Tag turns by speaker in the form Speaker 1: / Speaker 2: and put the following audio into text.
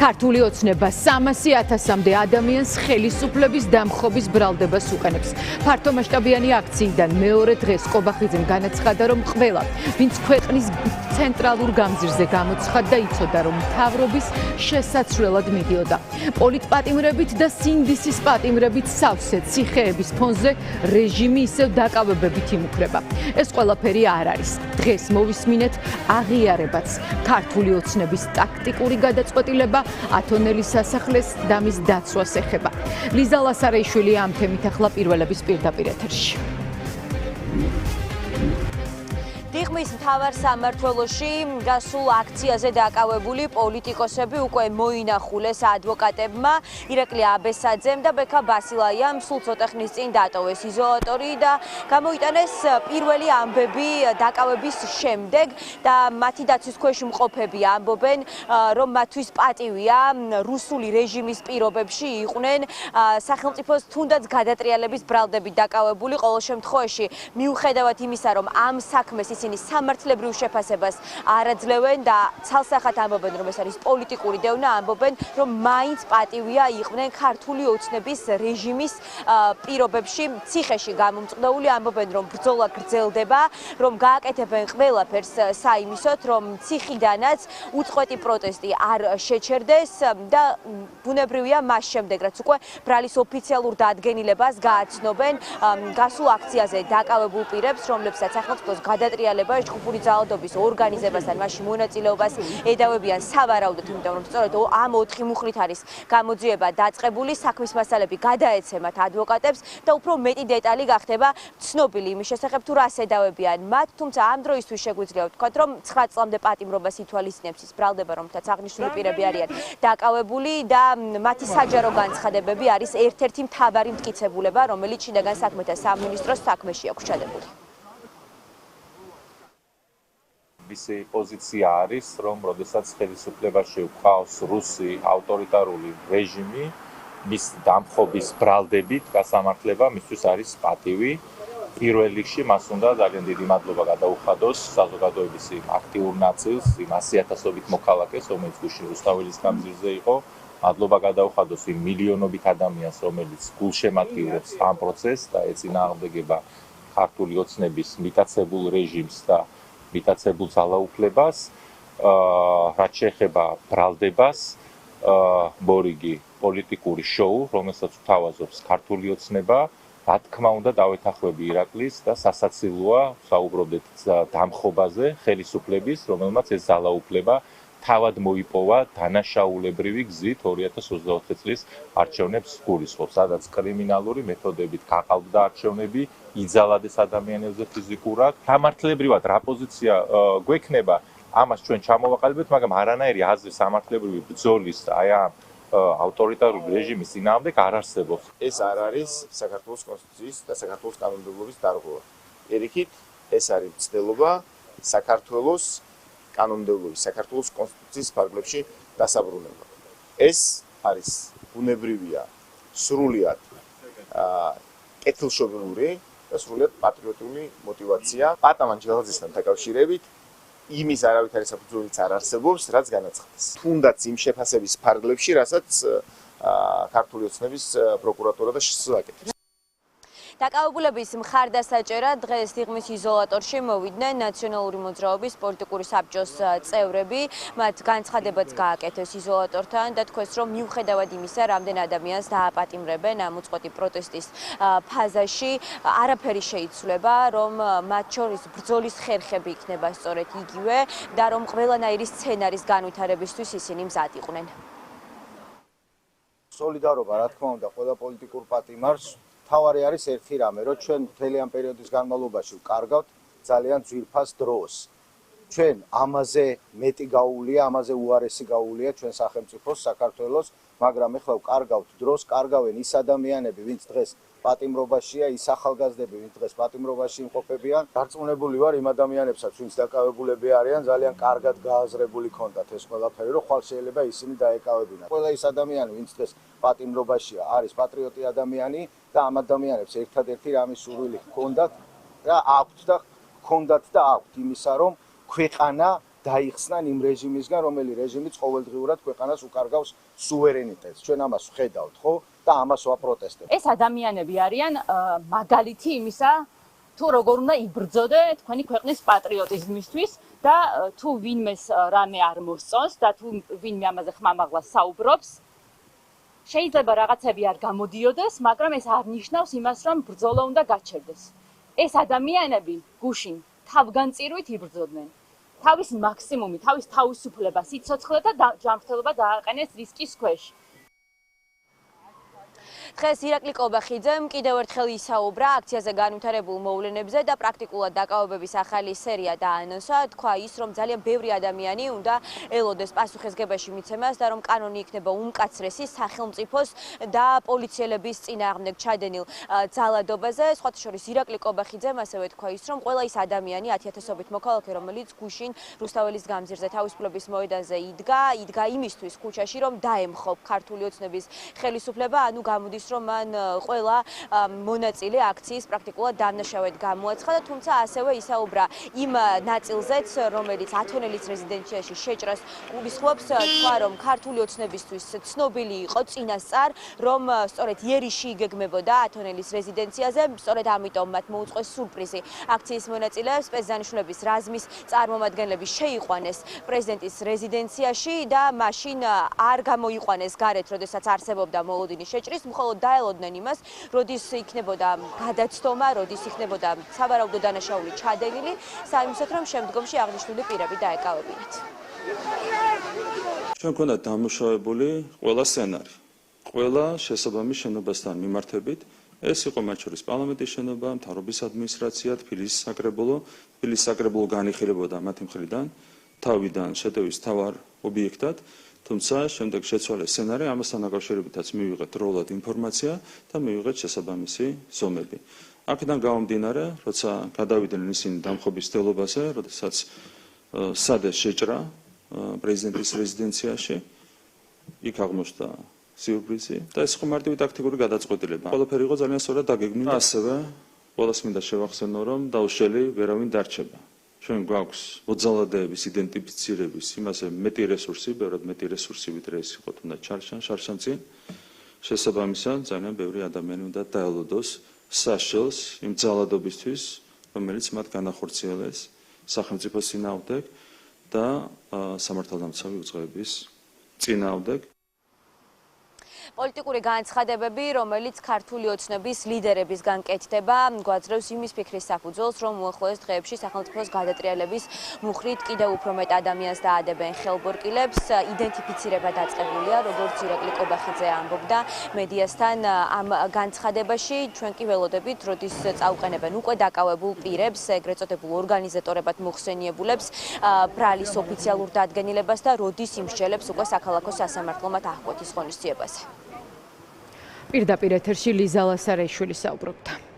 Speaker 1: ქართული ოცნება 300,000-მდე ადამიანს ხელისუფლების დამხობის ბრალდებას უყენებს. ფართო მასშტაბიანი აქციიდან მეორე დღეს ყობახიძემ განაცხადა, რომ ყველა, ვინც ქვეყნის ცენტრალურ გამზირზე გამოცხადდა, იცოდა, რომ მთავრობის შესაცვლელად მიდიოდა. პოლიტპატიმრებით და სინდისის პატიმრებით სავსე ციხეების ფონზე რეჟიმი ისევ დაკავებებით იმუქრება. ეს ყველაფერი არ არის. დღეს მოვისმინეთ აღიარებაც ქართული ოცნების ტაქტიკური გადაწყვეტილება ათონელის სასახლეს და მის დაცვას ეხება. ლიზა ლასარეიშვილი ამ თემით ახლა პირველების პირდაპირ ეთერში.
Speaker 2: დიღმის მთავარ სამმართველოში გასულ აქციაზე დაკავებული პოლიტიკოსები უკვე მოინახულეს ადვოკატებმა. ირაკლი აბესაძემ და ბექა ბასილაიამ სულ ცოტა ხნის წინ დატოვეს იზოლატორი და გამოიტანეს პირველი ამბები დაკავების შემდეგ და მათი დაცვის ქვეშ მყოფები ამბობენ, რომ მათთვის პატივია რუსული რეჟიმის პირობებში იყვნენ სახელმწიფოს თუნდაც გადატრიალების ბრალდებით დაკავებული. ყოველ შემთხვევაში მიუხედავად იმისა, რომ ამ საქმეს ისინი სამართლებრივ შეფასებას არ აძლევენ და ცალსახად ამბობენ, რომ ეს არის პოლიტიკური დევნა, ამბობენ, რომ მაინც პატივია იყვნენ ქართული ოცნების რეჟიმის პირობებში ციხეში გამომწყდეული. ამბობენ, რომ ბრძოლა გრძელდება, რომ გააკეთებენ ყველაფერს საიმისოდ, რომ ციხიდანაც უწყვეტი პროტესტი არ შეჩერდეს და ბუნებრივია მას შემდეგ, რაც უკვე ბრალის ოფიციალურ დადგენილებას გააცნობენ გასულ აქციაზე დაკავებულ პირებს, რომლებსაც სახელმწიფოს გადატრიალება ჯგუფური ძალადობის ორგანიზებასთან მასში მონაწილეობას ედავებიან სავარაუდოდ, იმიტომ რომ სწორედ ამ 4 მუხლით არის გამოძიება დაწყებული. საქმის მასალები გადაეცემათ ადვოკატებს და უფრო მეტი დეტალი გახდება ცნობილი იმის შესახებ, თუ რას ედავებიან მათ. თუმცა ამ დროისთვის შეგვიძლია ვთქვათ, რომ 9 წლამდე პატიმრობას ითვალისწინებს ის ბრალდება, რომელთაც აღნიშნული პირები არიან დაკავებული და მათი საჯარო განცხადებები არის ერთ-ერთი მთავარი მტკიცებულება, რომელიც შინაგან საქმეთა სამინისტროს საქმეში აქვს ჩადებული.
Speaker 3: მისი პოზიცია არის, რომ როდესაც ხელისუფლებაში გვყავს რუსი ავტორიტარული რეჟიმი, მის დამხობის ბრალდებით გასამართლება მისთვის არის პატივი. პირველ რიგში მას უნდა ძალიან დიდი მადლობა გადაუხადოს საზოგადოების აქტიურ ნაწილს, იმ 100,000-ობით მოქალაქეს, რომელიც გუშინ რუსთაველის გამზირზე იყო. მადლობა გადაუხადოს იმ მილიონობით ადამიანს, რომელიც გულშემატკივრებს ამ პროცესს და ეწინააღმდეგება ქართული ოცნების მიტაცებულ რეჟიმს და მიტაცებულ ძალაუფლებას, რაც შეეხება ბრალდებას, მორიგი პოლიტიკური შოუ, რომელსაც თავაზობს ქართული ოცნება, რა თქმა უნდა დავეთანხმები ირაკლის და სასაცილოა საუბრობდეთ დამხობაზე ხელისუფლების, რომელმაც ეს ძალაუფლება თავად მოიპოვა დანაშაულებრივი გზით 2024 წლის არჩევნებს გულისხმობს, სადაც კრიმინალური მეთოდებით გაყავდა არჩევნები, იძალადეს ადამიანებზე ფიზიკურად. სამართლებრივად რა პოზიცია გვექნება, ამას ჩვენ ჩამოვაყალიბებთ, მაგრამ არანაირი აზრი სამართლებრივი ბრძოლის აი ამ ავტორიტარული რეჟიმის წინააღმდეგ არ არსებობს.
Speaker 4: ეს არ არის საქართველოს კონსტიტუციის და საქართველოს კანონმდებლობის დარღვევა. ერიქით, ეს არის მცდელობა საქართველოს კანონმდებლობის, საქართველოს კონსტიტუციის ფარგლებში დასაბრუნება. ეს არის ბუნებრივია, სრულიად კეთილშობილური და სრულიად პატრიოტული мотиваცია. პატამან ჯელაძესთან დაკავშირებით იმის არავითარი საფუძველიც არ არსებობს, რაც განაცხადეს. თუნდაც იმ შეფასების ფარგლებში, რასაც ქართული ოცნების პროკურატურა და შსს აკეთებს.
Speaker 2: დაკავებულების მხარდასაჭერად დღეს დიღმის იზოლატორში მოვიდნენ ნაციონალური მოძრაობის პოლიტიკური საბჭოს წევრები. მათ განცხადებაც გააკეთეს იზოლატორთან და თქვეს, რომ მიუხედავად იმისა, რამდენ ადამიანს დააპატიმრებენ ამ უწყვეტი პროტესტის ფაზაში, არაფერი შეიცვლება, რომ მათ შორის ბრძოლის ხერხები იქნება სწორედ იგივე და რომ ყველანაირი სცენარის განვითარებისთვის ისინი მზად იყვნენ.
Speaker 5: სოლიდარობა, რა თქმა უნდა, ყველა პოლიტიკურ პატიმარს. თავარი არის ერთი რამე, რომ ჩვენ მთელი ამ პერიოდის განმავლობაში ვკარგავთ ძალიან ძვირფას დროს. ჩვენ ამაზე მეტი გაუვლია, ამაზე უარესი გაუვლია ჩვენ სახელმწიფოს, საქართველოს, მაგრამ ეხლა ვკარგავთ დროს, კარგავენ ის ადამიანები, ვინც დღეს პატიმრობაშია, ის ახალგაზრდები, ვინც დღეს პატიმრობაში იმყოფებიან. დარწმუნებული ვარ იმ ადამიანებსაც, ვინც დაკავებულები არიან, ძალიან კარგად გააზრებული ქონდათ ეს ყველაფერი, რომ ხვალ შეიძლება ისინი დაეკავებინათ. ყველა ის ადამიანი, ვინც დღეს პატიმრობაშია, არის პატრიოტი ადამიანი და ამ ადამიანებს ერთადერთი რამის სურვილი ჰქონდათ და აქვთ იმისა, რომ ქვეყანა დაიხსნან იმ რეჟიმისგან, რომელი რეჟიმიც ყოველდღიურად ქვეყანას უკარგავს სუვერენიტეტს. ჩვენ ამას ვხედავთ, ხო? და ამას ვაპროტესტებთ.
Speaker 6: ეს ადამიანები არიან მაგალითი იმისა, თუ როგორ უნდა იბრძოდე თქვენი ქვეყნის პატრიოტიზმისთვის და თუ ვინმეს რამე არ მოსწონს და თუ ვინმე ამაზე ხმამაღლას საუბრობს, შეიძლება რაღაცები არ გამოდიოდეს, მაგრამ ეს არ ნიშნავს იმას, რომ ბრძოლა უნდა გაჩერდეს. ეს ადამიანები გუშინ თავგანწირვით იბრძოდნენ. თავის მაქსიმუმი, თავის თავისუფლებას იცოცხლე და ჯანმრთელობა დააყენეს რისკის ქვეშ.
Speaker 2: დღეს ირაკლი კობახიძემ კიდევ ერთხელ ისაუბრა აქციაზე განვითარებულ მოვლენებზე და პრაქტიკულად დაკავებების ახალი სერია დაანონსა. თქვა ის, რომ ძალიან ბევრი ადამიანი უნდა ელოდეს პასუხისგებაში მიცემას და რომ კანონი იქნება უმკაცრესი სახელმწიფოს და პოლიციელების წინააღმდეგ ჩადენილ ძალადობაზე. სხვათა შორის ირაკლი კობახიძემ ასევე თქვა ის, რომ ყველა ის ადამიანი 10,000-ობით მოქალაქე, რომელიც გუშინ რუსთაველის გამზირზე თავისუფლების მოედანზე იდგა იმისთვის ქუჩაში, რომ დაემხო ქართული ოცნების ხელისუფლება, ანუ გამოდის რომ მან ყველა მონაწილე აქციის პრაქტიკულად დამნაშავედ გამოაცხადა, თუმცა ასევე ისაუბრა იმ ნაწილზეც, რომელიც ათონელის რეზიდენციაში შეჭრას გულისხმობს, თქვა, რომ ქართული ოცნებისთვის ცნობილი იყო წინასწარ, რომ სწორედ იერიში იგეგმებოდა ათონელის რეზიდენციაზე, სწორედ ამიტომ მათ მოუწყვეს სურპრიზი აქციის მონაწილეებს, სპეცდანიშნულების რაზმის წარმომადგენლები შეიყვანეს პრეზიდენტის რეზიდენციაში და მაშინ არ გამოიყვანეს გარეთ, როდესაც არსებობდა მოლოდინის შეჭრის, მხოლოდ დაელოდნენ იმას, როდის იქნებოდა გადაცდომა, როდის იქნებოდა სავარაუდო დანაშაული ჩადენილი, საიმისოთ, რომ შემდგომში აღნიშნული პირები დაეკავებინათ.
Speaker 7: ჩვენ გვქონდა დამუშავებული ყველა სცენარი, ყველა შესაბამის შენობასთან მიმართებით. ეს იყო მათ შორის პარლამენტის შენობა, მთავრობის ადმინისტრაცია, თბილისის საკრებულო განიხილებოდა მათი მხრიდან თავიდან შეტევის მთავარ ობიექტად. თუმცა შემდეგ შეცვალეს სცენარი, ამასთან დაკავშირებითაც მივიღეთ დროულად ინფორმაცია და მივიღეთ შესაბამისი ზომები. აქედან გამომდინარე, როცა გადავიდნენ ისინი დამხობის მცდელობაზე, როდესაც სადეს შეჭრა პრეზიდენტის რეზიდენციაში, იქ აღმოჩნდა სიურპრიზი და ეს იყო მარტივი ტაქტიკური გადაწყვეტილება. ყველაფერი იყო ძალიან სწორად დაგეგმილი. ასევე ყველას მინდა შევახსენო, რომ დაუშველი ვერავინ დარჩება. ჩვენ გვაქვს მოძალადეების იდენტიფიცირების იმაზე მეტი რესურსი, ბევრად მეტი რესურსი, ვიდრე ეს იყო თუნდაც შარშანწინ. შესაბამისად, ძალიან ბევრი ადამიანი უნდა დაელოდოს საშელს იმ ძალადობისთვის, რომელიც მათ განახორციელეს სახელმწიფოს წინააღმდეგ და სამართალდამცავი უწყებების წინააღმდეგ.
Speaker 2: პოლიტიკური განცხადებები, რომელიც ქართული ოცნების ლიდერებისგან კეთდება, გვაძლევს იმის ფიქრის საფუძველს, რომ უახლოეს დღეებში სახელმწიფოს გადატრიალების მუხლით კიდევ უფრო მეტ ადამიანს დაადებენ ხელბორტილებს. იდენტიფიცირება დაწყებულია, როგორც ირაკლი კობახიძე ამბობდა მედიასთან ამ განცხადებაში. ჩვენ კი ველოდებით, როდის წაუყენებენ უკვე დაკავებულ პირებს, ეგრეთ წოდებულ ორგანიზატორებად მოხსენიებულებს, ბრალის ოფიციალურ დადგენილებას და როდის იმსჯელებს უკვე საქალაქო სასამართლომად აღკვეთის ღონისძიებაზე.
Speaker 1: პირდაპირ ეთერში ლიზა ლასარეიშვილი საუბრობდა.